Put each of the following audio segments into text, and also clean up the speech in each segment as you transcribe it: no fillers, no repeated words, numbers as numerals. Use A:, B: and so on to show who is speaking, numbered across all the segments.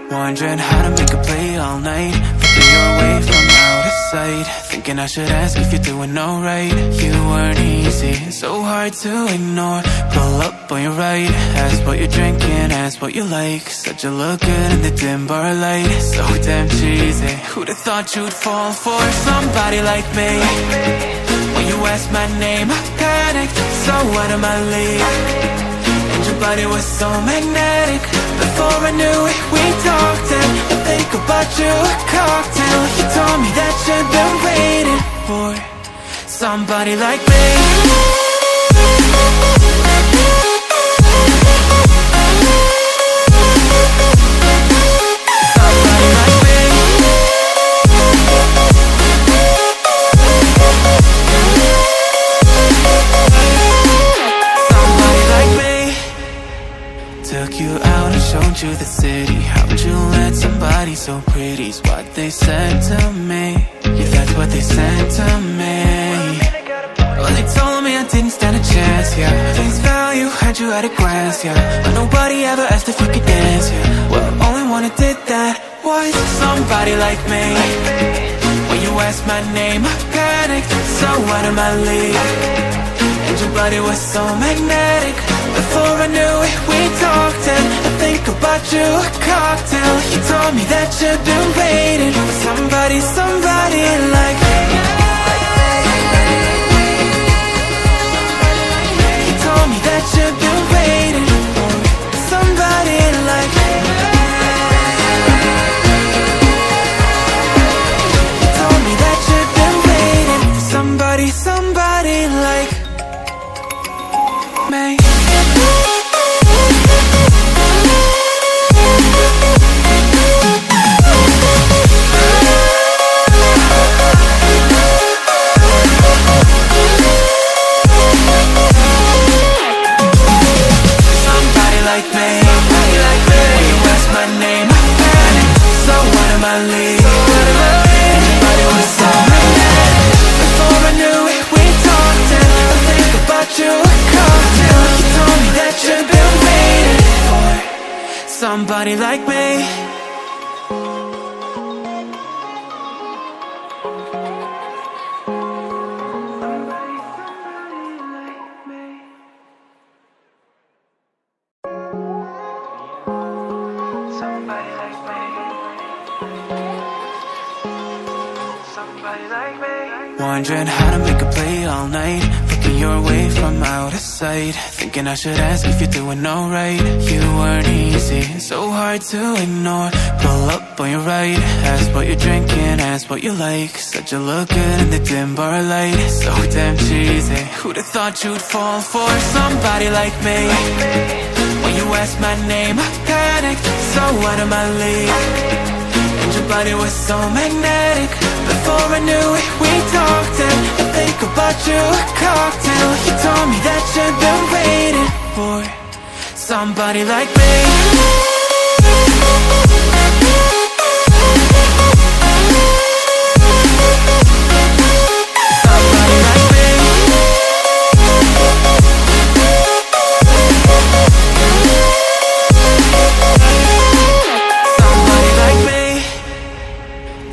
A: Wondering how to make a play all night, flipping your way from out of sight. Thinking I should ask if you're doing alright. You weren't easy, so hard to ignore. Pull up on your right, ask what you're drinking, ask what you like. Said you look good in the dim bar light, so damn cheesy. Who'd have thought you'd fall for somebody like me? When you asked my name, I panicked, so out of my league. And your body was so magnetic. Before I knew it, we talked, and I think about you a cocktail. You told me that you've been waiting for somebody like me. Took you out and showed you the city. How'd you let somebody so pretty's what they said to me? Yeah, that's what they said to me. Well, they told me I didn't stand a chance, yeah. Face value, had you at a glance, yeah. But nobody ever asked if you could dance, yeah. Well, only one who did that was somebody like me. When you asked my name, I panicked, so out of my league. And your body was so magnetic. Before I knew it, we talked, and I think about you a cocktail. You told me that you've been waiting for somebody, somebody like me. You told me that you've been waiting for somebody like me. You told me that you've been waiting for somebody, somebody like me. Somebody like me. Wondering how to make a play all night, looking your way from out of sight. Thinking I should ask if you're doing alright. You weren't easy, so hard to ignore. Pull up on your right, ask what you're drinking, ask what you like. Said you look good in the dim bar light, so damn cheesy. Who'd have thought you'd fall for somebody like me? When you asked my name, I panicked, so out of my league. And your body was so magnetic. Before I knew it, we talked, and I think about you a cocktail. You told me that you've been waiting for somebody like me.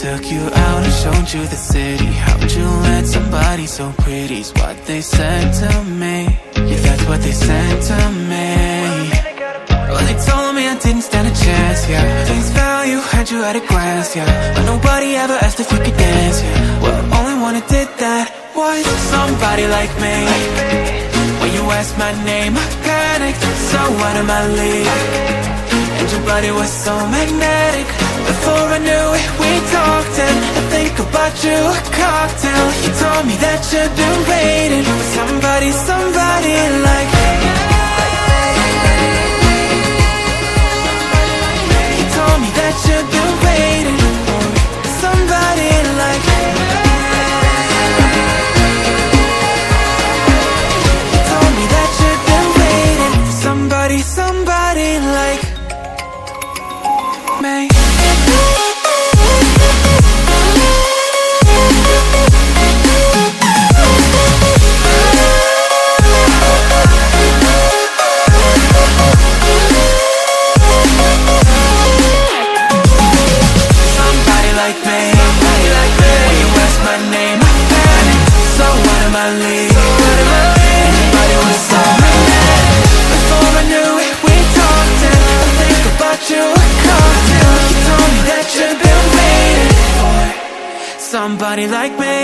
A: Took you out and showed you the city. How'd you let somebody so pretty's what they said to me? Yeah, that's what they said to me. Well, they told me I didn't stand a chance, yeah. Face value, had you at a glance, yeah. But nobody ever asked if you could dance, yeah. Well, only one who did that was somebody like me. When you asked my name, I panicked, so out of my league. And your body was so magnetic. Before I knew it, we talked, and I think about you a cocktail. You told me that you've been waiting for somebody, somebody like me. You told me that you've been waiting for somebody like me. You told me that you've been waiting for somebody, somebody like me. somebody like me.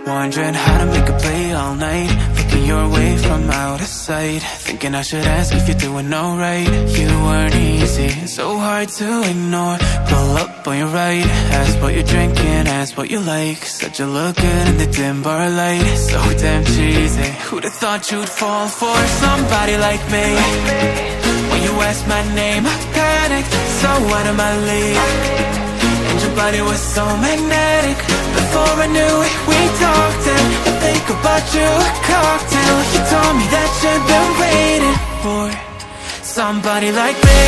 A: Wondering how to make a play all night, looking your way from out of sight, thinking I should ask if you're doing alright. You weren't easy, so hard to ignore. Pull up on your right, ask what you're drinking, ask what you like. Said you look good in the dim bar light, so damn cheesy. Who'd have thought you'd fall for somebody like me? When you asked my name, I panicked, so out of my league. And your body was so magnetic. Before I knew it, we talked and I think about you a cocktail. You told me that you'd been waiting for somebody like me.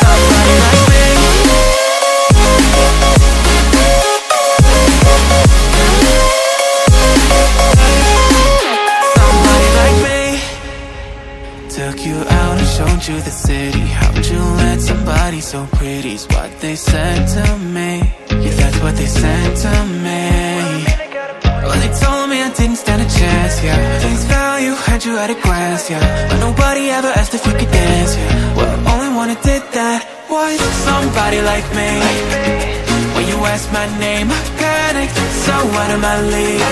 A: Somebody like me. Somebody like me. Took you out and showed you the city. How'd you let somebody so pretty's what they said to me? Yeah, that's what they said to me. Well, they told me I didn't stand a chance, yeah. Face value, had you at a glance, yeah. But nobody ever asked if you could dance, yeah. Well, only one who did that was somebody like me. When you asked my name, I panicked, so out of my league.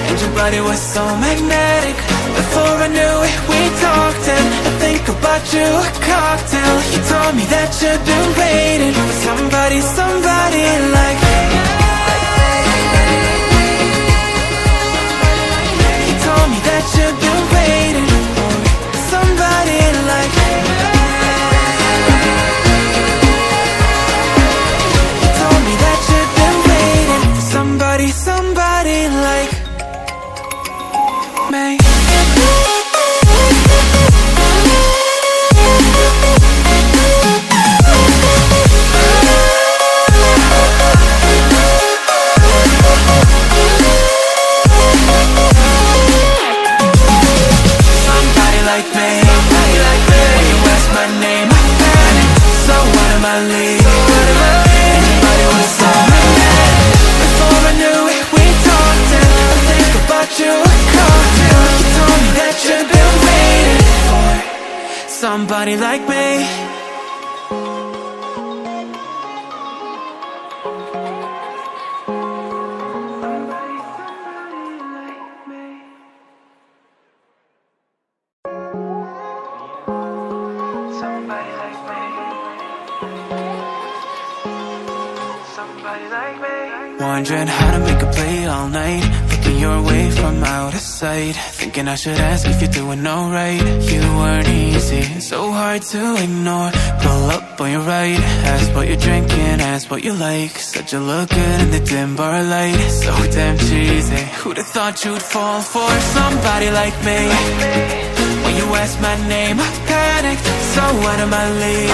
A: And your body was so magnetic. Before I knew it, we talked and I think about you a cocktail. You told me that you'd been waiting for somebody, somebody like me. You told me that you'd been waiting for somebody like me. You told me that you'd been waiting for somebody, somebody like me. Somebody like me. Wondering how to make a play all night, looking your way from out of sight, thinking I should ask if you're doing alright. You weren't easy, so hard to ignore. Pull up on your right, ask what you're drinking, ask what you like. Said you look good in the dim bar light, so damn cheesy. Who'd have thought you'd fall for somebody like me? When you asked my name, I panicked, so out of my league.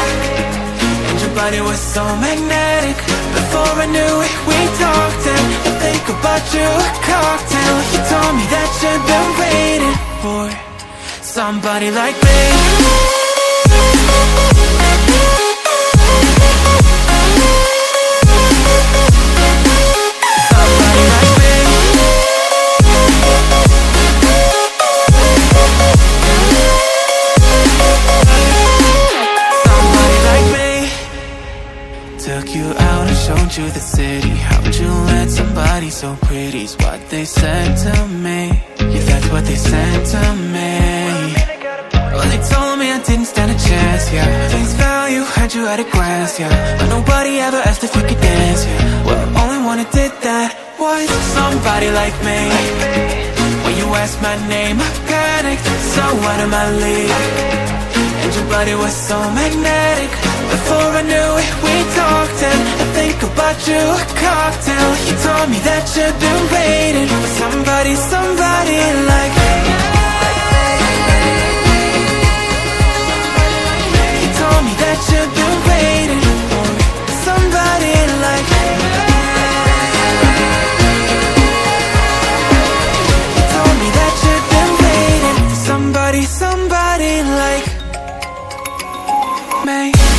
A: And your body was so magnetic. Before I knew it, we talked and I think about you a cocktail. You told me that you'd been waiting for somebody like me. Somebody like me. Somebody like me. Took you out and showed you the city. How'd you let somebody so pretty's what they said to me? Yeah, that's what they said to me. Well, they told me I didn't stand a chance, yeah. Face value, had you at a glance, yeah. But nobody ever asked if you could dance, yeah. Well, only one who did that was somebody like me. When you asked my name, I panicked, so out of my league. And your body was so magnetic. Before I knew it, we talked and I think about you a cocktail. You told me that you'd been waiting for somebody, somebody like me. You told me that you'd been waiting for somebody like me. me.